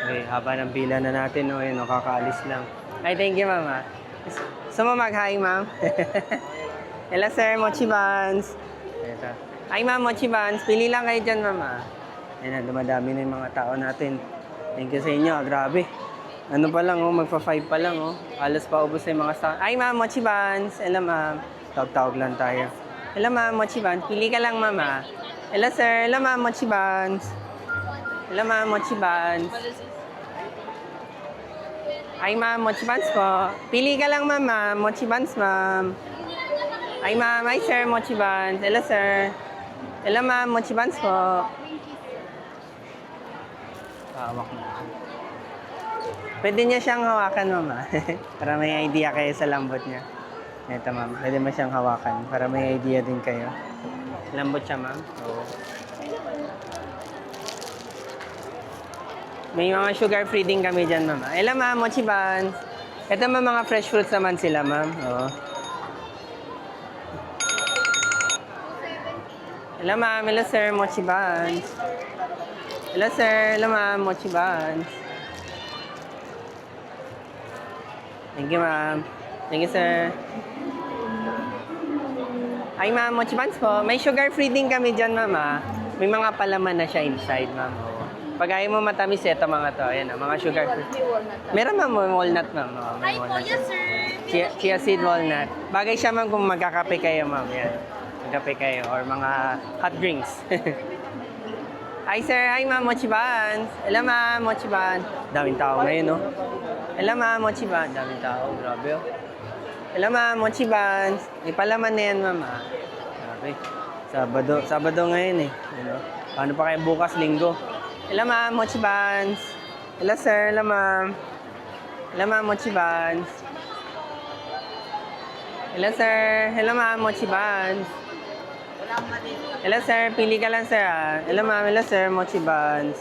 Okay, haba ng pila na natin. O, yun, o, kakaalis lang. Ay, thank you, mama. Gusto mo mag-hi, ma'am? Hello, sir. Mochi Buns. Ito. Ay, ma'am, Mochi Buns. Pili lang kayo dyan, mama. Ayan na, dumadami na yung mga tao natin. Thank you sa inyo. Grabe. Ano pa lang, oh, magpa-5 pa lang, oh. Alas pa ubos na yung mga stock. Ay, ma'am, Mochi Buns. Hello, ma'am. Tawag-tawag lang tayo. Hello, ma'am, Mochi Buns. Pili ka lang, mama. Hello, sir. Hello, ma'am, Mochi Buns. Hello, ma'am, Mochi Buns. Ay, ma'am, Mochi Buns po. Pili ka lang, mama. Mochi Buns, ma'am. Ay, ma'am. Ay, sir, Mochi Buns. Hello, sir. Hello, ma'am, Mochi Buns po. Hawak na. Pwede niya siyang hawakan, mama. Para may idea kayo sa lambot niya. Ito, ma'am. Pwede mo siyang hawakan. Para may idea din kayo. Lambot siya, ma'am. Oo. May mga sugar-free din kami dyan, ma'am. Hello, ma'am. Mochi Buns. Ito, ma'am, mga fresh fruits naman sila, ma'am. Oo. Hello, ma'am. Hello, sir. Mochi Buns. Hello, sir. Hello, ma'am. Mochi Buns. Thank you, ma'am. Thank you, sir. Ay, ma'am. Mochi Buns po. May sugar-free din kami dyan, ma'am. May mga palaman na siya inside, ma'am. Oo. Pag ayaw mo matamis, ito mga to. Ayan, mga sugar-free. Meron, ma'am. Walnut, ma'am. Oo, may Hi po, walnut. yes sir. Chia seed walnut. Bagay siya, ma'am, kung magkakape kayo, ma'am. Yan. Magkape kayo. Or mga hot drinks. Hi, sir. Hi, ma'am. Mochi Buns. Hello, ma'am. Mochi Buns. Daming tao ngayon, no? Hello, ma'am. Mochi Buns. Daming tao. Grabe, oh. Hello, ma'am. Mochi Buns. May palaman na yan, ma'am. Grabe. Sabado ngayon, eh. Ano? Paano pa kayo bukas, linggo? Hello, ma'am. Mochi Buns. Hello, sir. Hello, ma'am. Hello, ma'am. Mochi Buns. Hello, sir. Hello, ma'am. Mochi Buns. Hello, sir. Pili ka lang, sir, ah. Hello, ma'am. Hello, sir. Mochi Buns.